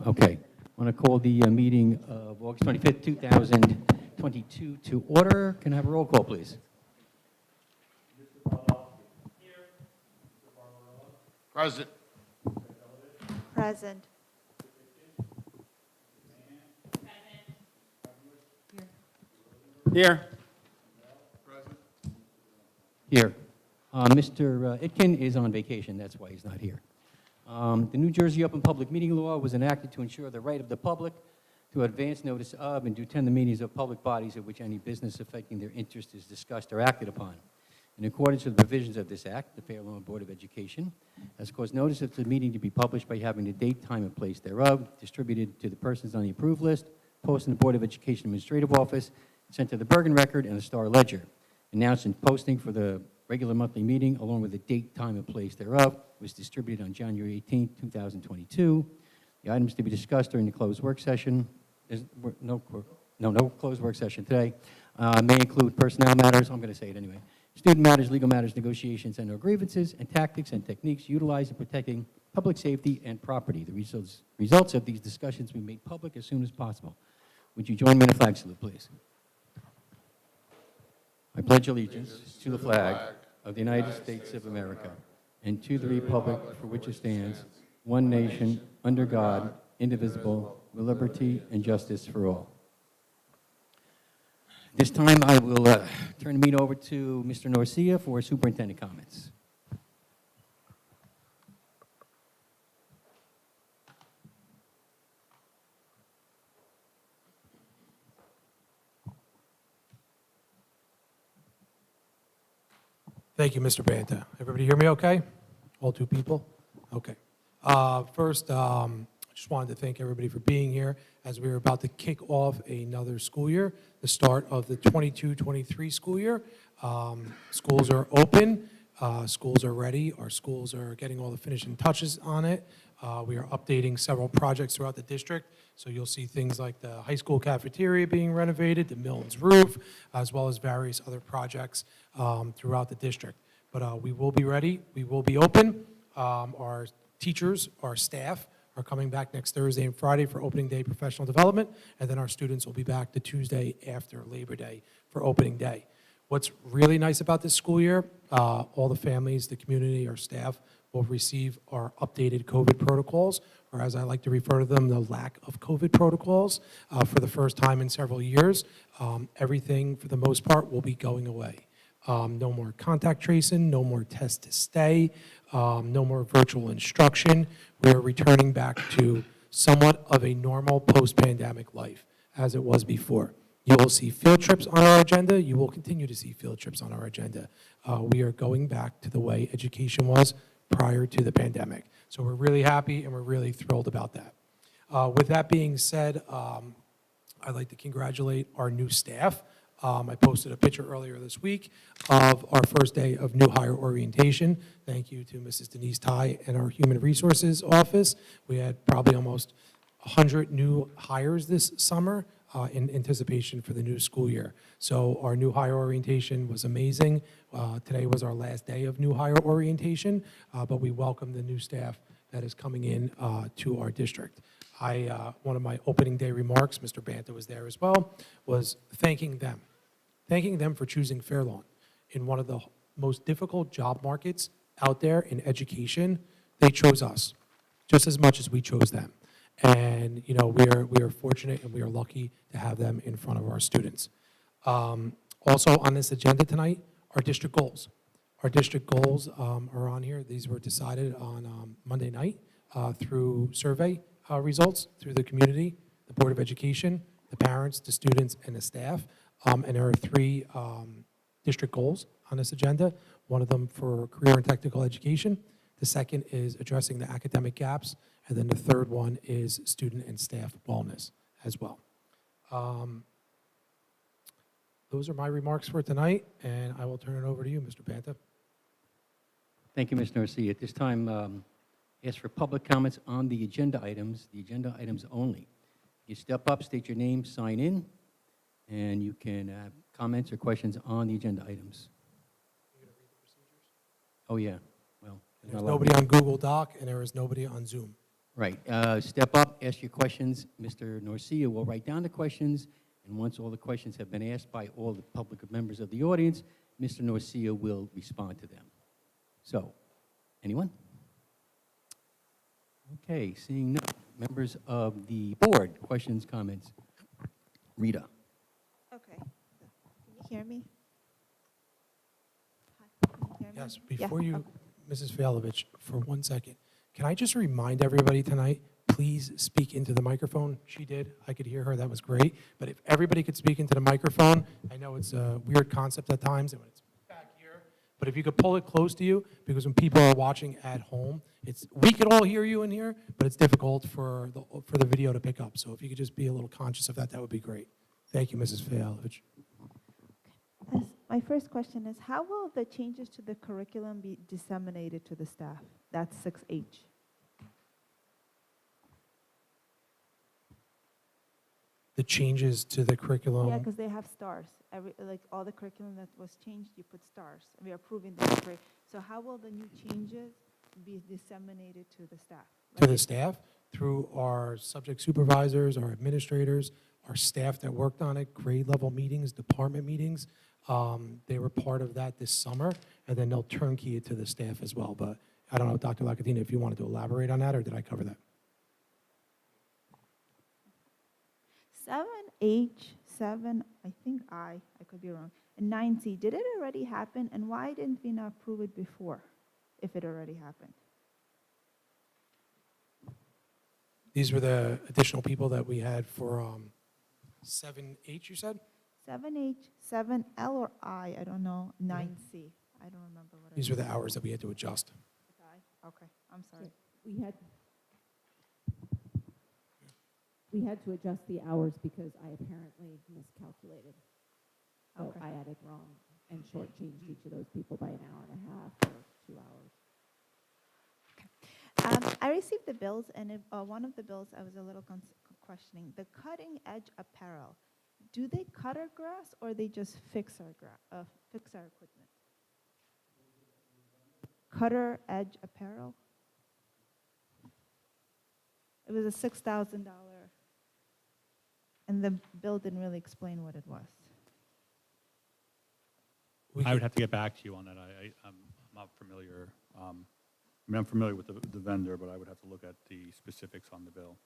Okay. I want to call the meeting of August 25th, 2022 to order. Can I have a roll call, please? Present. Present. Here. Here. Mr. Itkin is on vacation. That's why he's not here. The New Jersey Open Public Meeting Law was enacted to ensure the right of the public to advance notice of and to attend the meetings of public bodies of which any business affecting their interest is discussed or acted upon. In accordance with the provisions of this Act, the Fair Lawn Board of Education has caused notice of the meeting to be published by having the date, time, and place thereof distributed to the persons on the approved list, posted in the Board of Education Administrative Office, sent to the Bergen Record and the Star Ledger, announced and posting for the regular monthly meeting, along with the date, time, and place thereof, was distributed on January 18, 2022. The items to be discussed during the closed work session, there's no closed work session today, may include personnel matters, I'm going to say it anyway, student matters, legal matters, negotiations, and or grievances, and tactics and techniques utilized in protecting public safety and property. The results of these discussions will be made public as soon as possible. Would you join me in a flag salute, please? I pledge allegiance to the flag of the United States of America and to the republic for which it stands, one nation, under God, indivisible, with liberty and justice for all. This time I will turn the meeting over to Mr. Norcia for superintendent comments. Thank you, Mr. Banta. Everybody hear me okay? All two people? Okay. First, I just wanted to thank everybody for being here as we are about to kick off another school year, the start of the 22-23 school year. Schools are open. Schools are ready. Our schools are getting all the finishing touches on it. We are updating several projects throughout the district. So you'll see things like the high school cafeteria being renovated, the Milton's roof, as well as various other projects throughout the district. But we will be ready. We will be open. Our teachers, our staff are coming back next Thursday and Friday for opening day professional development, and then our students will be back the Tuesday after Labor Day for opening day. What's really nice about this school year, all the families, the community, our staff will receive our updated COVID protocols, or as I like to refer to them, the lack of COVID protocols for the first time in several years. Everything, for the most part, will be going away. No more contact tracing, no more test to stay, no more virtual instruction. We're returning back to somewhat of a normal post-pandemic life as it was before. You will see field trips on our agenda. You will continue to see field trips on our agenda. We are going back to the way education was prior to the pandemic. So we're really happy and we're really thrilled about that. With that being said, I'd like to congratulate our new staff. I posted a picture earlier this week of our first day of new hire orientation. Thank you to Mrs. Denise Ty and our Human Resources Office. We had probably almost 100 new hires this summer in anticipation for the new school year. So our new hire orientation was amazing. Today was our last day of new hire orientation, but we welcome the new staff that is coming in to our district. One of my opening day remarks, Mr. Banta was there as well, was thanking them for choosing Fair Lawn. In one of the most difficult job markets out there in education, they chose us just as much as we chose them. And you know, we are fortunate and we are lucky to have them in front of our students. Also on this agenda tonight, our district goals. Our district goals are on here. These were decided on Monday night through survey results through the community, the Board of Education, the parents, the students, and the staff. And there are three district goals on this agenda. One of them for career and technical education. The second is addressing the academic gaps. And then the third one is student and staff wellness as well. Those are my remarks for tonight, and I will turn it over to you, Mr. Banta. Thank you, Mr. Norcia. At this time, ask for public comments on the agenda items only. You step up, state your name, sign in, and you can have comments or questions on the agenda items. You're going to read the procedures? Oh, yeah. Well, There's nobody on Google Doc, and there is nobody on Zoom. Right. Step up, ask your questions. Mr. Norcia will write down the questions, and once all the questions have been asked by all the public members of the audience, Mr. Norcia will respond to them. So, anyone? Okay, seeing none. Members of the board, questions, comments? Rita? Okay. Can you hear me? Hi, can you hear me? Yes, Yeah, before you, okay. Mrs. Failovich, for 1 second, can I just remind everybody tonight, please speak into the microphone? She did, I could hear her, that was great. But if everybody could speak into the microphone, I know it's a weird concept at times, and when it's back here, but if you could pull it close to you, because when people are watching at home, we could all hear you in here, but it's difficult for the video to pick up. So if you could just be a little conscious of that, that would be great. Thank you, Mrs. Failovich. My first question is, how will the changes to the curriculum be disseminated to the staff? That's 6H. The changes to the curriculum. Yeah, because they have stars. Like all the curriculum that was changed, you put stars. And we are approving this grade. So how will the new changes be disseminated to the staff? To the staff through our subject supervisors, our administrators, our staff that worked on it, grade level meetings, department meetings. They were part of that this summer, and then they'll turnkey it to the staff as well. But I don't know, Dr. Lacadina, if you wanted to elaborate on that, or did I cover that? 7H, 7, I think I could be wrong, and 9C, did it already happen? And why didn't we not approve it before, if it already happened? These were the additional people that we had for 7H, you said? 7H, 7L or I don't know, 9C. I don't remember what These were the hours that we had to adjust. Okay, I'm sorry. We had to adjust the hours because I apparently miscalculated. So Okay. I added wrong and shortchanged each of those people by an hour and a half or 2 hours. I received the bills, and one of the bills I was a little questioning. The cutting edge apparel, do they cut our grass or they just fix our equipment? Cutter edge apparel? It was a $6,000, and the bill didn't really explain what it was. I would have to get back to you on that. I'm not familiar. I'm familiar with the vendor, but I would have to look at the specifics on the bill.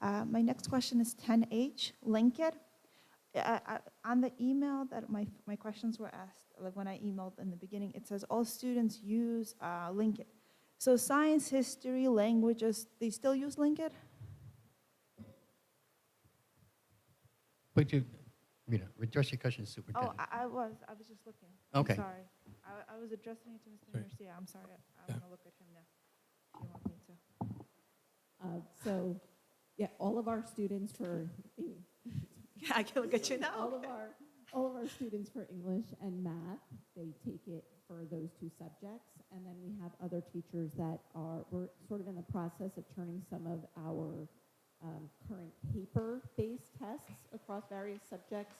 Gotcha. My next question is 10H, Linkit. On the email that my questions were asked, like when I emailed in the beginning, it says all students use Linkit. So science, history, languages, they still use Linkit? Would you, Rita, address your question, Superintendent? I was just looking. Okay. I'm sorry. I was addressing it to Mr. Sorry. Garcia. I'm sorry. I want to look at him now. Do you want me to? So, yeah, all of our students for I can look at you now. all of our students for English and math, they take it for those 2 subjects, and then we have other teachers that we're sort of in the process of turning some of our current paper-based tests across various subjects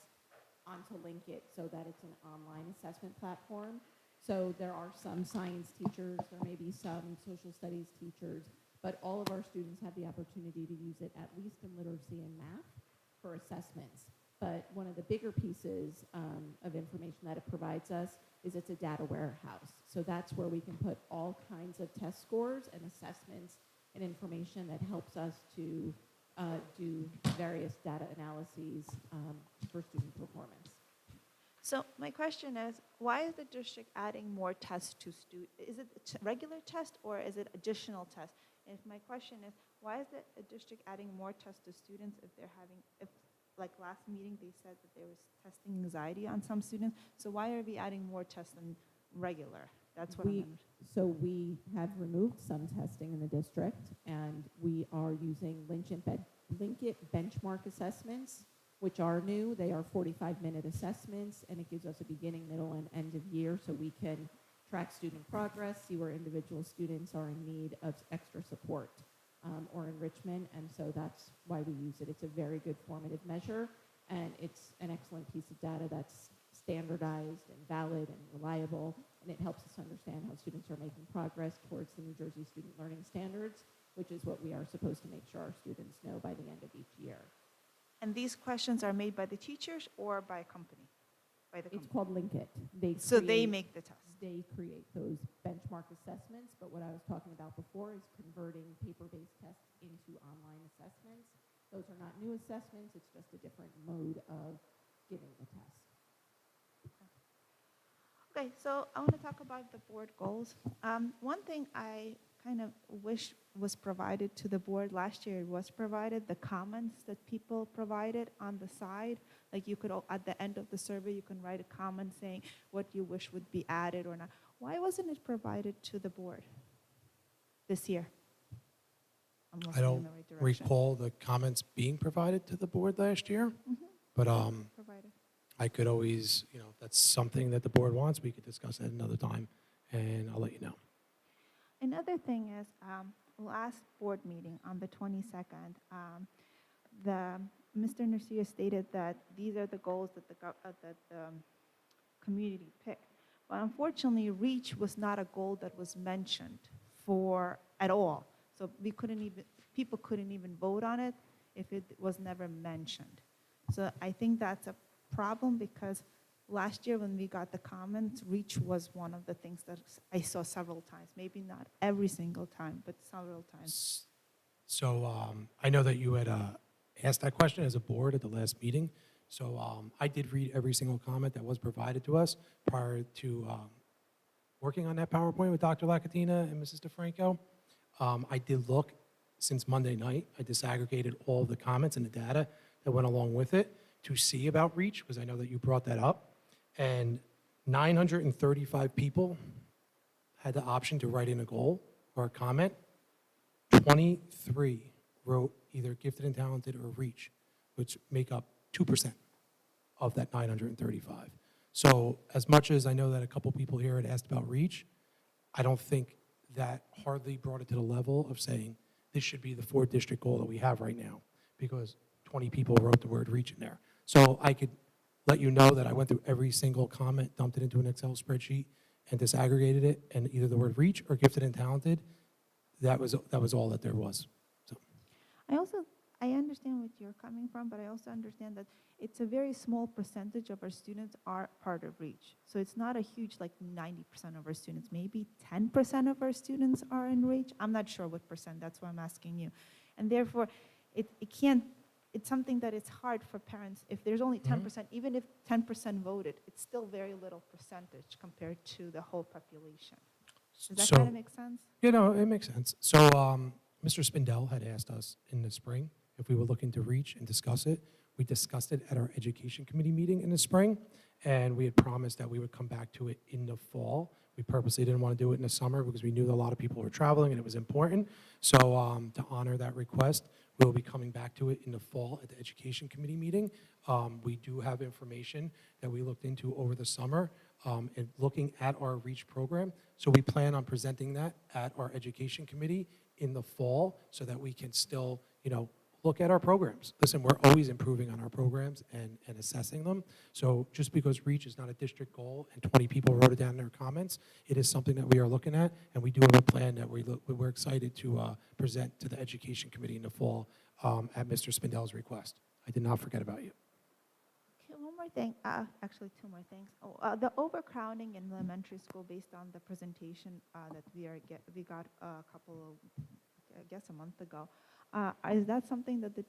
onto Linkit so that it's an online assessment platform. So there are some science teachers, there may be some social studies teachers, but all of our students have the opportunity to use it, at least in literacy and math, for assessments. But one of the bigger pieces of information that it provides us is it's a data warehouse. So that's where we can put all kinds of test scores and assessments and information that helps us to do various data analyses for student performance. So my question is, why is the district adding more tests to students? Is it a regular test or is it additional tests? And my question is, why is the district adding more tests to students if they're having, like last meeting, they said that they were testing anxiety on some students. So why are we adding more tests than regular? That's what I'm So we have removed some testing in the district, and we are using Linkit benchmark assessments, which are new. They are 45-minute assessments, and it gives us a beginning, middle, and end of year so we can track student progress, see where individual students are in need of extra support or enrichment, and so that's why we use it. It's a very good formative measure, and it's an excellent piece of data that's standardized and valid and reliable, and it helps us understand how students are making progress towards the New Jersey Student Learning Standards, which is what we are supposed to make sure our students know by the end of each year. And these questions are made by the teachers or by a company? By the It's company? called Link It. So they make the test. They create those benchmark assessments, but what I was talking about before is converting paper-based tests into online assessments. Those are not new assessments, it's just a different mode of giving the test. Okay, so I want to talk about the board goals. One thing I kind of wish was provided to the board last year was provided, the comments that people provided on the side. Like you could, at the end of the survey, you can write a comment saying what you wish would be added or not. Why wasn't it provided to the board this year? I'm I looking in don't the right direction. recall the comments being provided to the board last year, but Provided. I could always, if that's something that the board wants, we could discuss at another time, and I'll let you know. Another thing is, last board meeting on the 22nd, Mr. Narcia stated that these are the goals that the community picked. But unfortunately, REACH was not a goal that was mentioned at all. So people couldn't even vote on it if it was never mentioned. So I think that's a problem because last year when we got the comments, REACH was one of the things that I saw several times. Maybe not every single time, but several times. So I know that you had asked that question as a board at the last meeting. So I did read every single comment that was provided to us prior to working on that PowerPoint with Dr. Lacatina and Mrs. DeFranco. I did look since Monday night. I disaggregated all the comments and the data that went along with it to see about REACH, because I know that you brought that up. And 935 people had the option to write in a goal or a comment. 23 wrote either gifted and talented or REACH, which make up 2% of that 935. So as much as I know that a couple people here had asked about REACH, I don't think that hardly brought it to the level of saying this should be the 4-district goal that we have right now, because 20 people wrote the word REACH in there. So I could let you know that I went through every single comment, dumped it into an Excel spreadsheet, and disaggregated it, and either the word REACH or gifted and talented, that was all that there was. So I understand what you're coming from, but I also understand that it's a very small percentage of our students are part of REACH. So it's not a huge, like 90% of our students. Maybe 10% of our students are in REACH. I'm not sure what percent, that's why I'm asking you. And therefore, it's something that it's hard for parents. If there's only 10%, even if 10% voted, it's still very little percentage compared to the whole population. Does that kind of make sense? It makes sense. So Mr. Spindell had asked us in the spring if we were looking to REACH and discuss it. We discussed it at our education committee meeting in the spring, and we had promised that we would come back to it in the fall. We purposely didn't want to do it in the summer because we knew that a lot of people were traveling and it was important. So to honor that request, we'll be coming back to it in the fall at the education committee meeting. We do have information that we looked into over the summer and looking at our REACH program. So we plan on presenting that at our education committee in the fall so that we can still, look at our programs. Listen, we're always improving on our programs and assessing them. So just because REACH is not a district goal and 20 people wrote it down in their comments, it is something that we are looking at, and we do have a plan that we're excited to present to the education committee in the fall at Mr. Spindell's request. I did not forget about you. Okay, one more thing, actually 2 more things. The overcrowding in elementary school based on the presentation that we got a a month ago. Is that something that the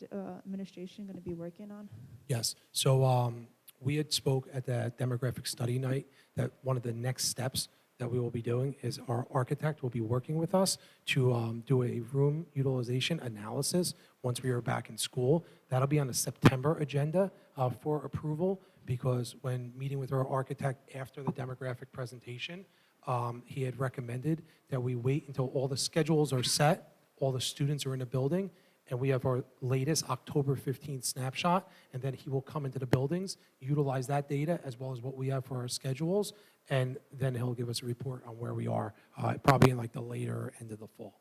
administration going to be working on? Yes. So we had spoke at the demographic study night that one of the next steps that we will be doing is our architect will be working with us to do a room utilization analysis once we are back in school. That'll be on the September agenda for approval, because when meeting with our architect after the demographic presentation, he had recommended that we wait until all the schedules are set, all the students are in the building, and we have our latest October 15th snapshot, and then he will come into the buildings, utilize that data as well as what we have for our schedules, and then he'll give us a report on where we are, probably in like the later end of the fall.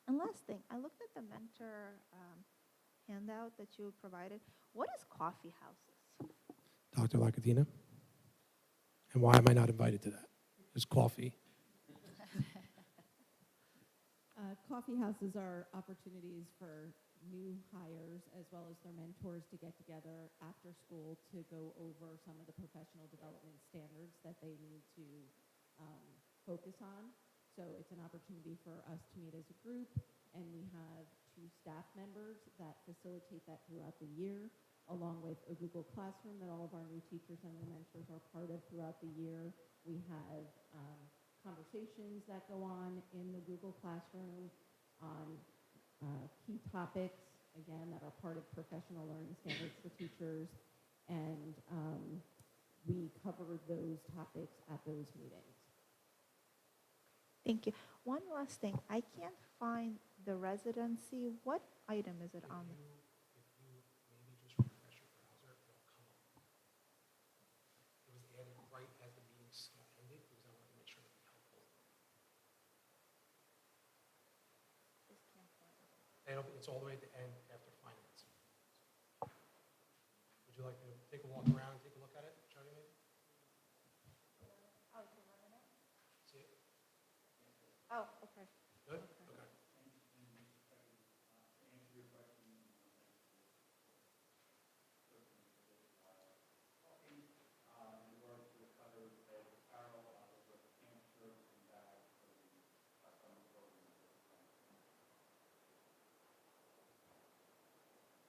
And last thing, I looked at the mentor handout that you provided. What is coffee houses? Dr. Lacatina? And why am I not invited to that? There's coffee. Coffee houses are opportunities for new hires as well as their mentors to get together after school to go over some of the professional development standards that they need to focus on. So it's an opportunity for us to meet as a group, and we have 2 staff members that facilitate that throughout the year, along with a Google Classroom that all of our new teachers and their mentors are part of throughout the year. We have conversations that go on in the Google Classroom on key topics, again, that are part of professional learning standards for teachers, and we cover those topics at those meetings. Thank you. One last thing. I can't find the residency. What item is it on? If you maybe just refresh your browser, it'll come up. It was added right as the meeting ended because I wanted to make sure it'd be helpful. It's all the way at the end after finance. Would you like to take a walk around and take a look at it? Show you maybe? See it? Oh, okay. Good? Okay.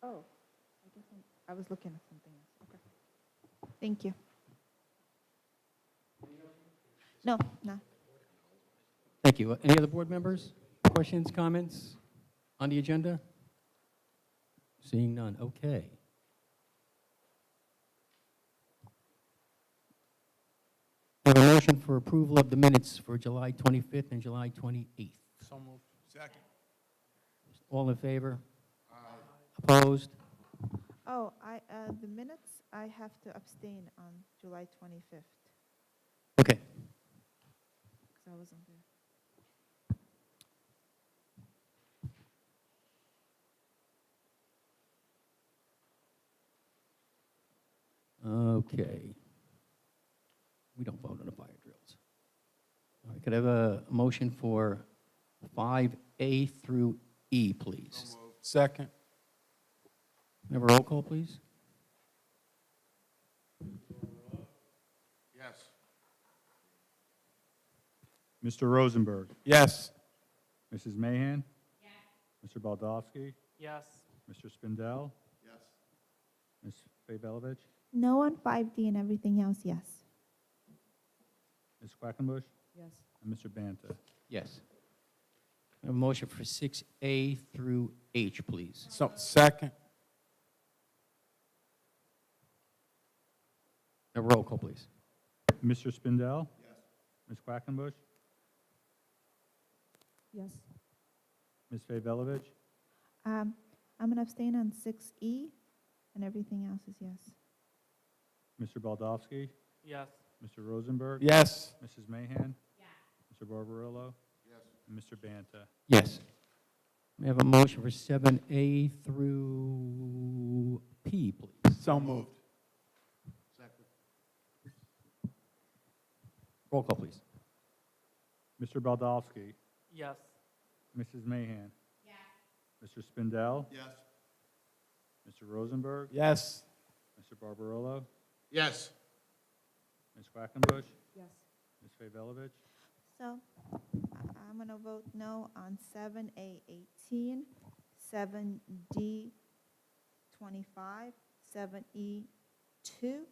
Oh, I guess I was looking at something else. Okay. Thank you. No, no. Thank you. Any other board members? Questions, comments on the agenda? Seeing none. Okay. I have a motion for approval of the minutes for July 25th and July 28th. So moved. Second. All in favor? Aye. Opposed? Oh, the minutes, I have to abstain on July 25th Okay. because I wasn't there. Okay. We don't vote on the fire drills. All right, could I have a motion for 5A through E, please? So moved. Second. Can I have a roll call, please? Yes. Mr. Rosenberg, Yes. Mrs. Mahan? Mr. Baldowski? Yes. Mr. Spindell? Yes. Ms. Fabelevich? No on 5D and everything else, yes. Ms. Quackenbush? Yes. And Mr. Banta? Yes. I have a motion for 6A through H, please. So, second. A roll call, please. Mr. Spindell? Yes. Ms. Quackenbush? Yes. Ms. Fabelevich? I'm going to abstain on 6E and everything else is yes. Mr. Baldowski? Yes. Mr. Rosenberg? Yes. Mrs. Mahan? Mr. Barbarillo? Yes. And Mr. Banta? Yes. May I have a motion for 7A through P, please? So moved. Second. Roll call, please. Mr. Baldowski? Yes. Mrs. Mahan? Mr. Spindell? Yes. Mr. Rosenberg? Yes. Mr. Barbarillo? Yes. Ms. Quackenbush? Yes. Ms. Fabelevich? So I'm going to vote no on 7A18, 7D 25, 7E2,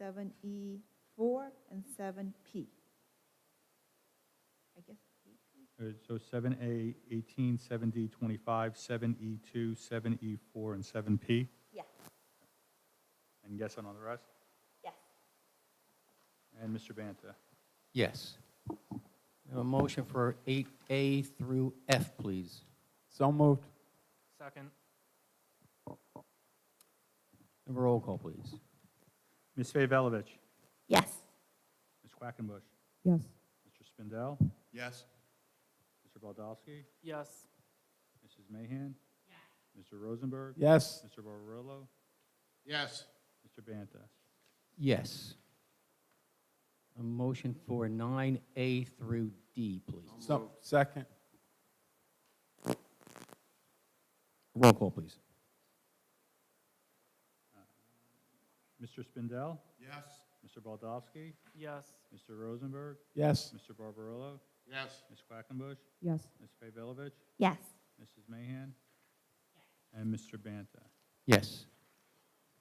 7E4, and 7P. I guess. So 7A, 18, 7D, 25, 7E2, 7E4, and 7P? Yeah. And yes on all the rest? Yes. And Mr. Banta? Yes. May I have a motion for 8A through F, please? So moved. Second. Have a roll call, please. Ms. Fabelevich? Yes. Ms. Quackenbush? Yes. Mr. Spindell? Yes. Mr. Baldowski? Yes. Mrs. Mahan? Mr. Rosenberg? Yes. Mr. Barbarillo? Yes. Mr. Banta? Yes. A motion for 9A through D, please. So, second. Roll call, please. Mr. Spindell? Yes. Mr. Baldowski? Yes. Mr. Rosenberg? Yes. Mr. Barbarillo? Yes. Ms. Quackenbush? Yes. Ms. Fabilivich? Yes. Mrs. Mahan? And Mr. Banta? Yes.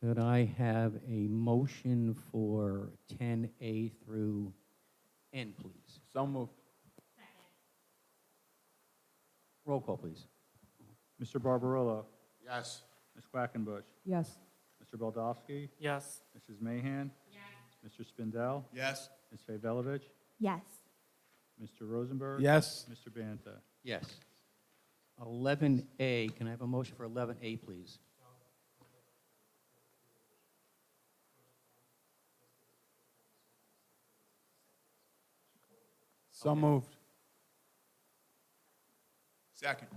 Could I have a motion for 10A through N, please? So moved. Roll call, please. Mr. Barbarillo? Yes. Ms. Quackenbush? Yes. Mr. Baldowski? Yes. Mrs. Mahan? Mr. Spindell? Yes. Ms. Fabilivich? Yes. Mr. Rosenberg? Yes. Mr. Banta? Yes. 11A, can I have a motion for 11A, please? So moved. Second.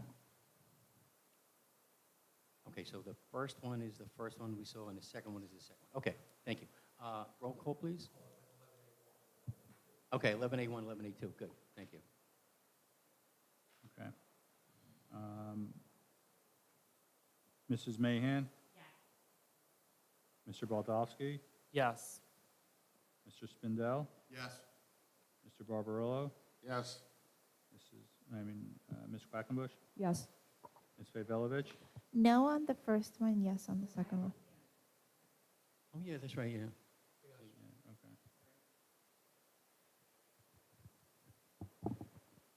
Okay, so the first one is the first one we saw, and the second one is the second one. Okay, thank you. Roll call, please. Okay, 11A1, 11A2, good, thank you. Okay. Mrs. Mahan? Mr. Baldowski? Yes. Mr. Spindell? Yes. Mr. Barbarillo? Yes. Ms. Quackenbush? Yes. Ms. Fabilivich? No on the first one, yes on the second one. Oh, yeah, that's right, yeah. Okay.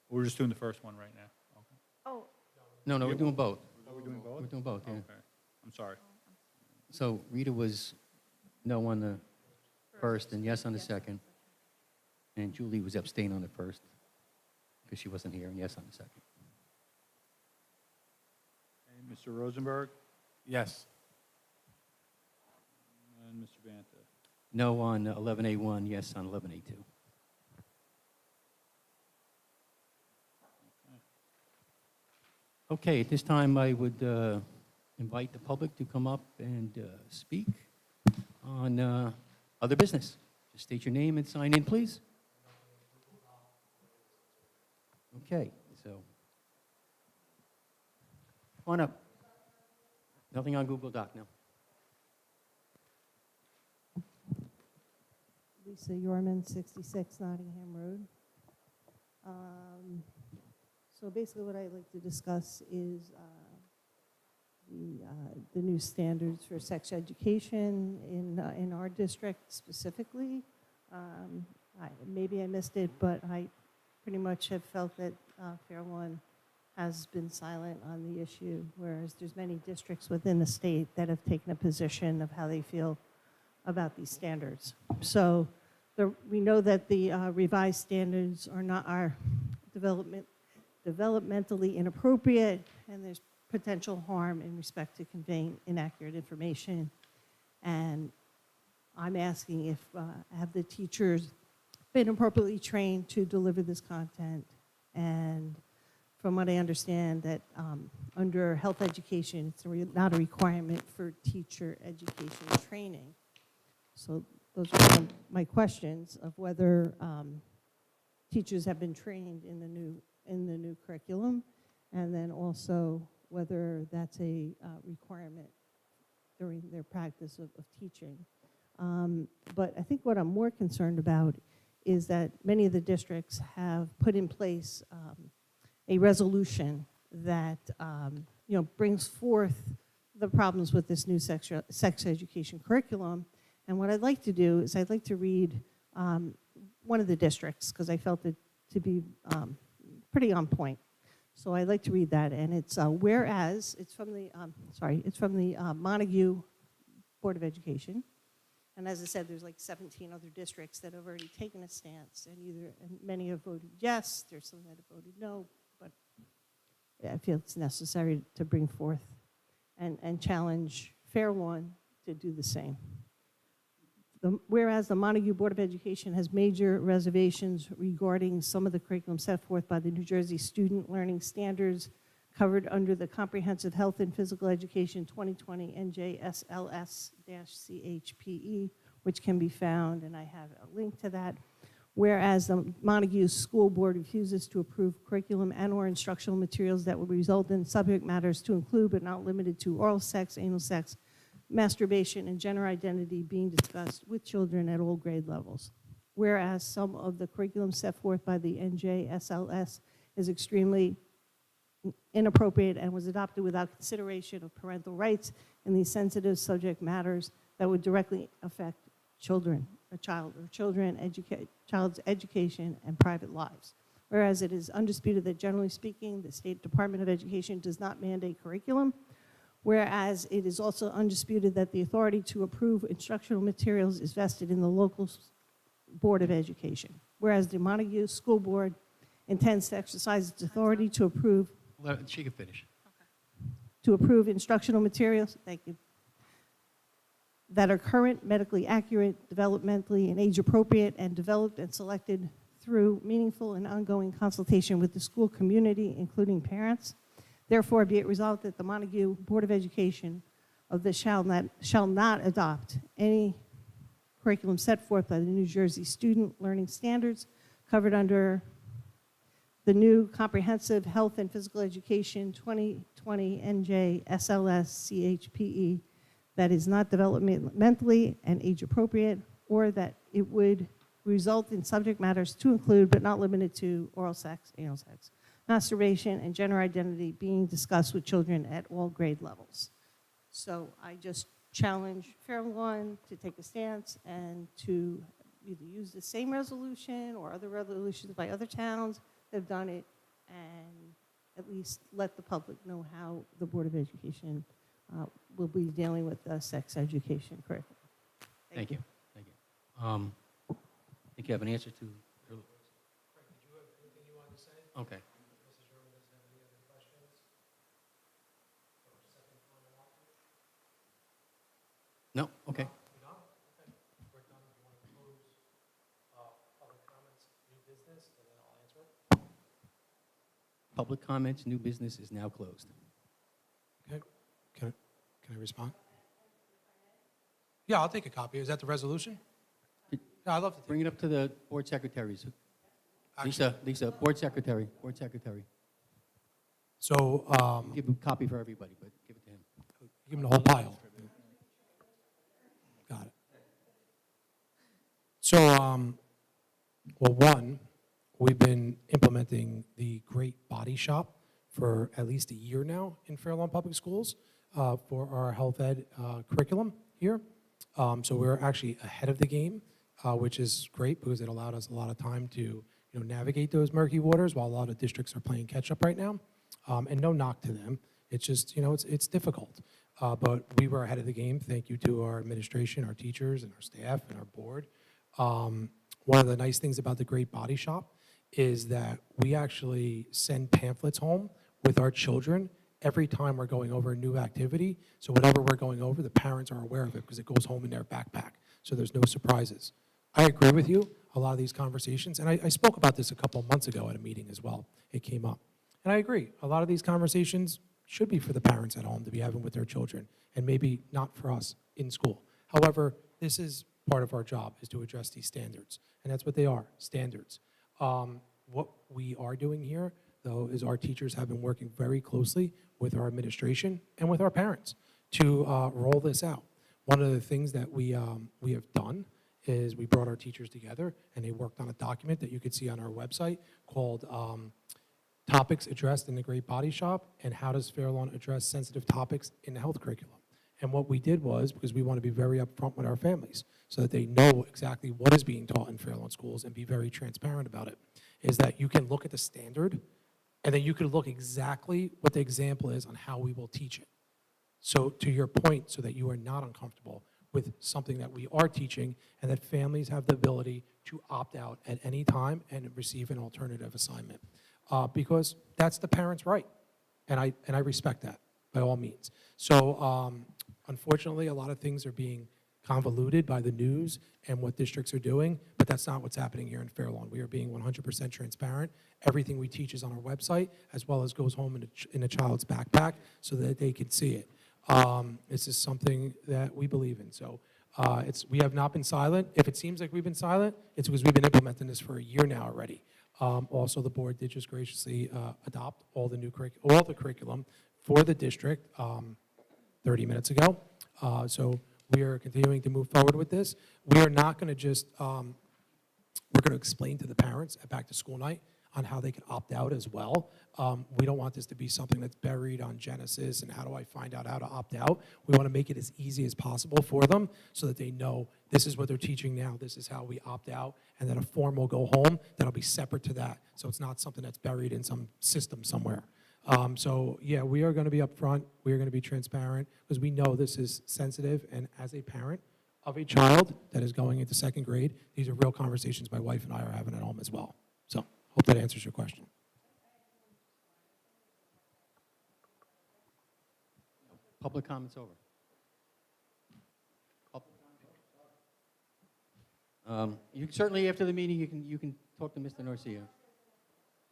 We're just doing the first one right now. Okay. Oh, No, we're doing both. Are we doing both? We're doing both, yeah. Okay. I'm sorry. So Rita was no on the first and yes on the second. And Julie was abstain on the first because she wasn't here, and yes on the second. Okay, Mr. Rosenberg Yes. and Mr. Banta? No on 11A1, yes on 11A2. Okay, at this time, I would invite the public to come up and speak on other business. Just state your name and sign in, please. Okay, so come on up. Nothing on Google Doc now. Lisa Yorman, 66 Nottingham Road. So basically what I'd like to discuss is the new standards for sex education in our district specifically. Maybe I missed it, but I pretty much have felt that Fair One has been silent on the issue, whereas there's many districts within the state that have taken a position of how they feel about these standards. So we know that the revised standards are developmentally inappropriate, and there's potential harm in respect to conveying inaccurate information. And I'm asking if have the teachers been appropriately trained to deliver this content? And from what I understand, that under health education, it's not a requirement for teacher education training. So those are my questions of whether teachers have been trained in the new curriculum, and then also whether that's a requirement during their practice of teaching. But I think what I'm more concerned about is that many of the districts have put in place a resolution that brings forth the problems with this new sex education curriculum. And what I'd like to do is I'd like to read one of the districts, because I felt it to be pretty on point. So I'd like to read that, and it's whereas, it's from the Montague Board of Education. And as I said, there's like 17 other districts that have already taken a stance, and many have voted yes, there's some that have voted no, but I feel it's necessary to bring forth and challenge Fair One to do the same. Whereas the Montague Board of Education has major reservations regarding some of the curriculum set forth by the New Jersey Student Learning Standards covered under the Comprehensive Health and Physical Education 2020 NJSLS-CHPE, which can be found, and I have a link to that, Whereas the Montague School Board refuses to approve curriculum and/or instructional materials that would result in subject matters to include but not limited to oral sex, anal sex, masturbation, and gender identity being discussed with children at all grade levels. Whereas some of the curriculum set forth by the NJSLS is extremely inappropriate and was adopted without consideration of parental rights in these sensitive subject matters that would directly affect children, child's education and private lives. Whereas it is undisputed that generally speaking, the State Department of Education does not mandate curriculum. Whereas it is also undisputed that the authority to approve instructional materials is vested in the local Board of Education. Whereas the Montague School Board intends to exercise its authority to approve She can finish. instructional materials, thank you, that are current, medically accurate, developmentally and age appropriate, and developed and selected through meaningful and ongoing consultation with the school community, including parents. Therefore, be it resolved that the Montague Board of Education of this shall not adopt any curriculum set forth by the New Jersey Student Learning Standards covered under the new Comprehensive Health and Physical Education 2020 NJ SLS CHPE that is not developmentally and age appropriate, or that it would result in subject matters to include but not limited to oral sex, anal sex, masturbation, and gender identity being discussed with children at all grade levels. So I just challenge Fair Lawn to take a stance and to either use the same resolution or other resolutions by other towns that have done it, and at least let the public know how the Board of Education will be dealing with sex education curriculum. Thank you. Thank you. I think you have an answer to. Did you have anything you wanted to say? Okay. Mrs. Sherman doesn't have any other questions? Or second comment on it? No? Okay. We're done? Okay. We're done. If you want to close public comments, new business, and then I'll answer it. Public comments, new business is now closed. Okay. Can I respond? Yeah, I'll take a copy. Is that the resolution? Yeah, I'd love to Bring it up to the board secretaries. Actually, Lisa, board secretary. So, Give him a copy for everybody, but give it to him. give him the whole pile. Got it. So, well, one, we've been implementing the Great Body Shop for at least a year now in Fair Lawn Public Schools for our health ed curriculum here. So we're actually ahead of the game, which is great because it allowed us a lot of time to navigate those murky waters while a lot of districts are playing catch up right now. And no knock to them. It's just, it's difficult. But we were ahead of the game. Thank you to our administration, our teachers, and our staff, and our board. One of the nice things about the Great Body Shop is that we actually send pamphlets home with our children every time we're going over a new activity. So whatever we're going over, the parents are aware of it because it goes home in their backpack. So there's no surprises. I agree with you, a lot of these conversations, and I spoke about this a couple of months ago at a meeting as well. It came up. And I agree, a lot of these conversations should be for the parents at home to be having with their children, and maybe not for us in school. However, this is part of our job, is to address these standards, and that's what they are, standards. What we are doing here, though, is our teachers have been working very closely with our administration and with our parents to roll this out. One of the things that we have done is we brought our teachers together, and they worked on a document that you could see on our website called Topics Addressed in the Great Body Shop, and How Does Fair Lawn Address Sensitive Topics in the Health Curriculum. And what we did was, because we want to be very upfront with our families so that they know exactly what is being taught in Fair Lawn schools and be very transparent about it, is that you can look at the standard, and then you can look exactly what the example is on how we will teach it. So to your point, so that you are not uncomfortable with something that we are teaching, and that families have the ability to opt out at any time and receive an alternative assignment. Because that's the parent's right, and I respect that by all means. So unfortunately, a lot of things are being convoluted by the news and what districts are doing, but that's not what's happening here in Fair Lawn. We are being 100% transparent. Everything we teach is on our website, as well as goes home in a child's backpack so that they can see it. This is something that we believe in. So We have not been silent. If it seems like we've been silent, it's because we've been implementing this for a year now already. Also, the board did just graciously adopt all the curriculum for the district 30 minutes ago. So we are continuing to move forward with this. We are not going to just, we're going to explain to the parents at back to school night on how they can opt out as well. We don't want this to be something that's buried on Genesis and how do I find out how to opt out. We want to make it as easy as possible for them so that they know this is what they're teaching now, this is how we opt out, and then a form will go home that'll be separate to that. So it's not something that's buried in some system somewhere. So yeah, we are going to be upfront, we are going to be transparent, because we know this is sensitive, and as a parent of a child that is going into second grade, these are real conversations my wife and I are having at home as well. So hope that answers your question. Public comments over. You can certainly, after the meeting, you can talk to Mr. Norcia.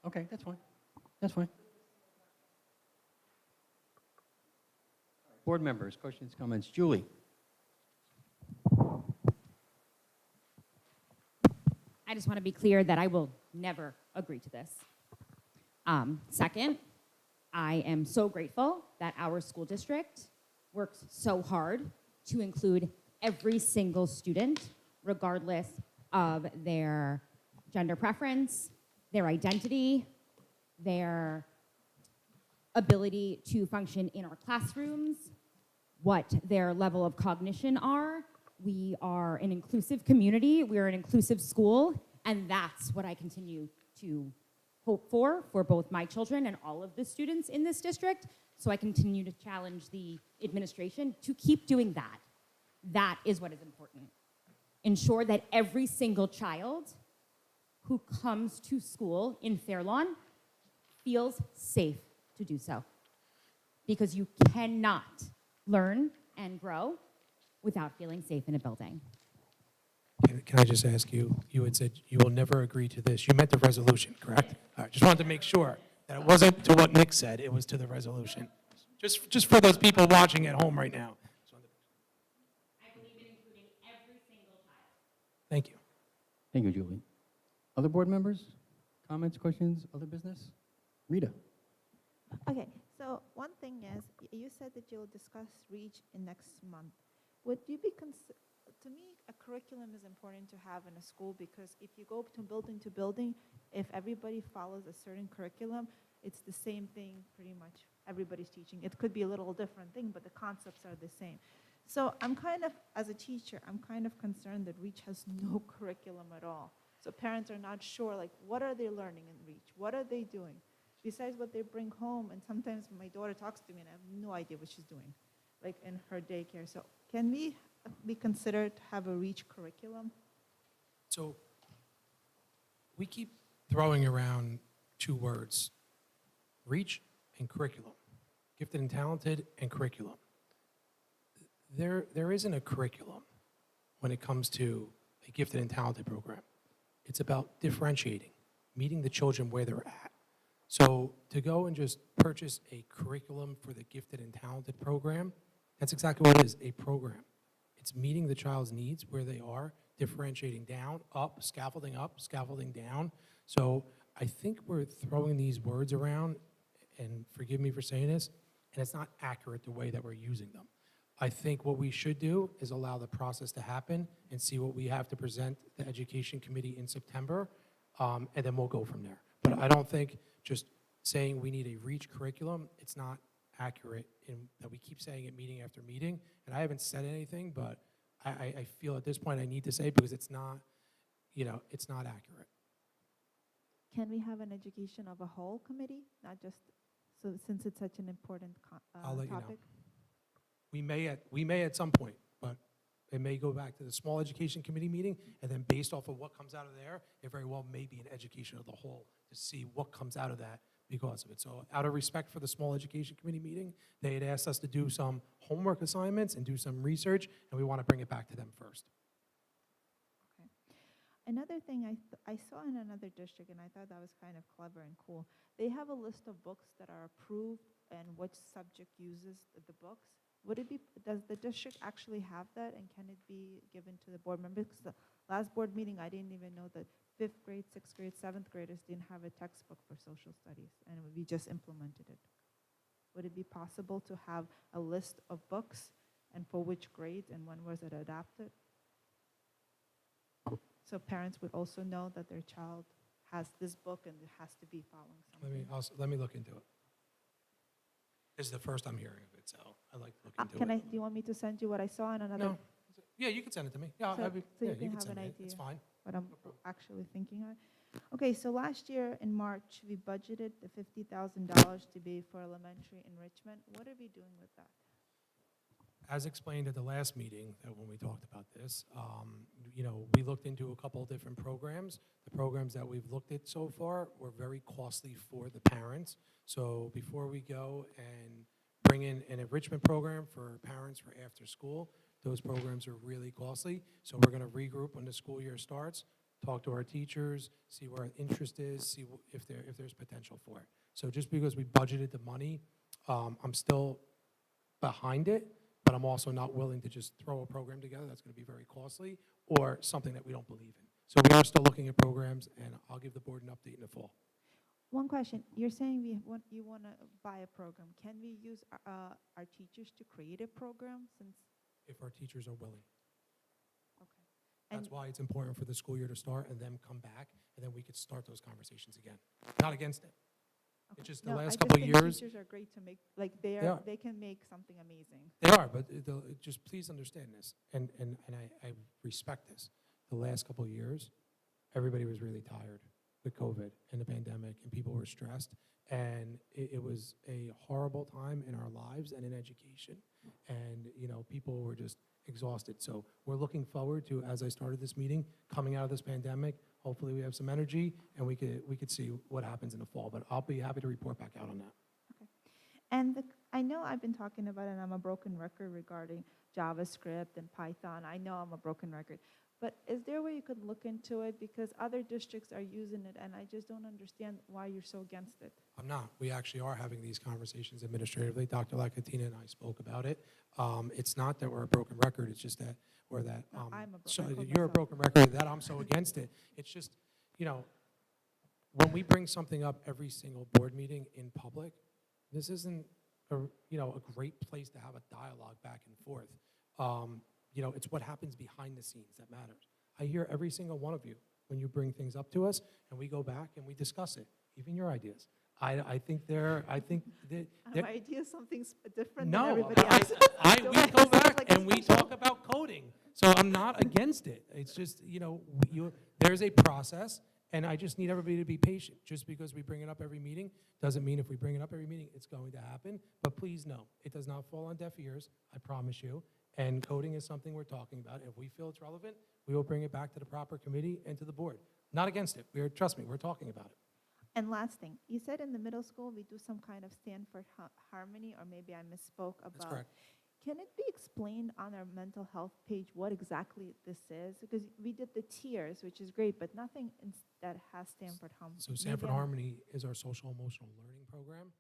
Okay, that's fine. That's fine. Board members, questions, comments. Julie? I just want to be clear that I will never agree to this. Second, I am so grateful that our school district works so hard to include every single student, regardless of their gender preference, their identity, their ability to function in our classrooms, what their level of cognition are. We are an inclusive community, we're an inclusive school, and that's what I continue to hope for both my children and all of the students in this district. So I continue to challenge the administration to keep doing that. That is what is important. Ensure that every single child who comes to school in Fairlawn feels safe to do so. Because you cannot learn and grow without feeling safe in a building. Can I just ask you, you had said you will never agree to this. You meant the resolution, correct? All right, just wanted to make sure that it wasn't to what Nick said, it was to the resolution. Just for those people watching at home right now. I believe in including every single child. Thank you. Thank you, Julie. Other board members? Comments, questions, other business? Rita? Okay, so one thing is, you said that you'll discuss REACH in next month. Would you be, to me, a curriculum is important to have in a school, because if you go to building, if everybody follows a certain curriculum, it's the same thing pretty much everybody's teaching. It could be a little different thing, but the concepts are the same. So I'm kind of, as a teacher, I'm kind of concerned that REACH has no curriculum at all. So parents are not sure, like, what are they learning in REACH? What are they doing? Besides what they bring home, and sometimes my daughter talks to me and I have no idea what she's doing, like in her daycare. So can we be considered to have a REACH curriculum? So we keep throwing around two words, reach and curriculum, gifted and talented and curriculum. There isn't a curriculum when it comes to a gifted and talented program. It's about differentiating, meeting the children where they're at. So to go and just purchase a curriculum for the gifted and talented program, that's exactly what it is, a program. It's meeting the child's needs where they are, differentiating down, up, scaffolding down. So I think we're throwing these words around, and forgive me for saying this, and it's not accurate the way that we're using them. I think what we should do is allow the process to happen and see what we have to present the Education Committee in September, and then we'll go from there. But I don't think just saying we need a REACH curriculum, it's not accurate in that we keep saying it meeting after meeting. And I haven't said anything, but I feel at this point I need to say it because it's not, it's not accurate. Can we have an education of a whole committee, not just, so since it's such an important I'll let you know. topic? We may at some point, but it may go back to the small education committee meeting, and then based off of what comes out of there, it very well may be an education of the whole to see what comes out of that because of it. So out of respect for the small education committee meeting, they had asked us to do some homework assignments and do some research, and we want to bring it back to them first. Okay. Another thing I saw in another district, and I thought that was kind of clever and cool. They have a list of books that are approved and which subject uses the books. would it be, does the district actually have that, and can it be given to the board members? Because the last board meeting, I didn't even know that 5th grade, 6th grade, 7th graders didn't have a textbook for social studies, and we just implemented it. Would it be possible to have a list of books, and for which grades, and when was it adapted? So parents would also know that their child has this book and it has to be following something. Let me look into it. This is the first I'm hearing of it, so I'd like to look into Can it. do you want me to send you what I saw in another? No. Yeah, you can send it to me. Yeah, So- so you yeah, can you can have send an it. It's idea. fine. What I'm No problem. actually thinking on. Okay, so last year in March, we budgeted the $50,000 to be for elementary enrichment. What are we doing with that? As explained at the last meeting, that when we talked about this, we looked into a couple of different programs. The programs that we've looked at so far were very costly for the parents. So before we go and bring in an enrichment program for parents for after school, those programs are really costly. So we're going to regroup when the school year starts, talk to our teachers, see where our interest is, see if there's potential for it. So just because we budgeted the money, I'm still behind it, but I'm also not willing to just throw a program together that's going to be very costly or something that we don't believe in. So we are still looking at programs, and I'll give the board an update in the fall. One question, you're saying you want to buy a program. Can we use our teachers to create a program since, If our teachers are willing. okay. That's And- why it's important for the school year to start and then come back, and then we could start those conversations again. Not against it. Okay. It's just the No, last I couple of think years- teachers are great to make, like, They are. they can make something amazing. They are, but just please understand this, and I respect this. The last couple of years, everybody was really tired with COVID and the pandemic, and people were stressed, and it was a horrible time in our lives and in education, and, people were just exhausted. So we're looking forward to, as I started this meeting, coming out of this pandemic, hopefully we have some energy, and we could see what happens in the fall, but I'll be happy to report back out on that. And I know I've been talking about it, and I'm a broken record regarding JavaScript and Python. I know I'm a broken record. But is there a way you could look into it? Because other districts are using it, and I just don't understand why you're so against it. I'm not. We actually are having these conversations administratively. Dr. Lakatina and I spoke about it. It's not that we're a broken record, it's just that we're that. No, I'm a So I call you're a myself- broken record, that I'm so against it. It's just, when we bring something up every single board meeting in public, this isn't a great place to have a dialogue back and forth. It's what happens behind the scenes that matters. I hear every single one of you when you bring things up to us, and we go back and we discuss it, even your ideas. I think that My idea is something different than no, everybody else. So we it's go not back like a and we special- talk about coding. So I'm not against it. It's just, there's a process, and I just need everybody to be patient. Just because we bring it up every meeting doesn't mean if we bring it up every meeting, it's going to happen. But please know, it does not fall on deaf ears, I promise you. And coding is something we're talking about. If we feel it's relevant, we will bring it back to the proper committee and to the board. Not against it. Trust me, we're talking about it. And last thing, you said in the middle school we do some kind of Stanford Harmony, or maybe I misspoke about. That's correct. Can it be explained on our mental health page what exactly this is? Because we did the tiers, which is great, but nothing that has Stanford Harmony. So Sanford Harmony is our social emotional learning program,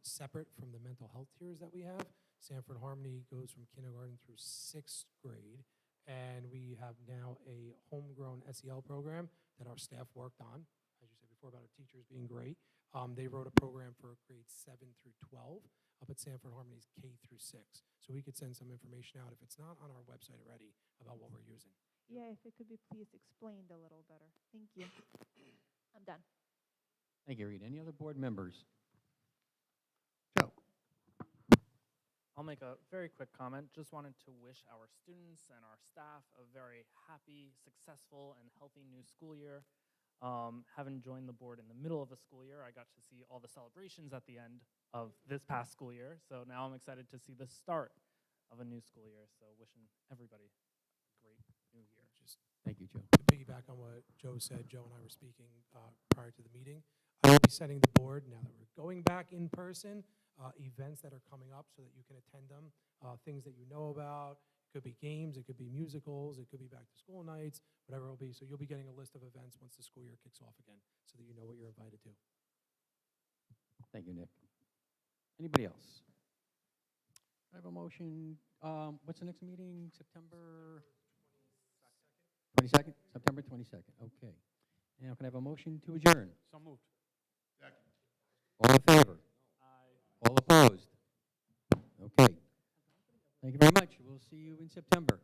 separate from the mental health tiers that we have. Sanford Harmony goes from kindergarten through 6th grade, and we have now a homegrown SEL program that our staff worked on, as you said before, about our teachers being great. They wrote a program for grades 7 through 12 up at Sanford Harmony's K through 6. So we could send some information out if it's not on our website already about what we're using. Yeah, if it could be please explained a little better. Thank you. I'm done. Thank you, Rita. Any other board members? Joe? I'll make a very quick comment. Just wanted to wish our students and our staff a very happy, successful, and healthy new school year. Having joined the board in the middle of a school year, I got to see all the celebrations at the end of this past school year. So now I'm excited to see the start of a new school year. So wishing everybody a great new year. Just Thank you, Joe. to piggyback on what Joe said, Joe and I were speaking prior to the meeting. I will be setting the board, now that we're going back in person, events that are coming up so that you can attend them, things that you know about. It could be games, it could be musicals, it could be back to school nights, whatever it will be. So you'll be getting a list of events once the school year kicks off again so that you know what you're invited to. Thank you, Nick. Anybody else? I have a motion, what's the next meeting, September? 22nd, September 22nd, okay. Now can I have a motion to adjourn? So moved. Second. All in favor? All opposed? Okay. Thank you very much. We'll see you in September.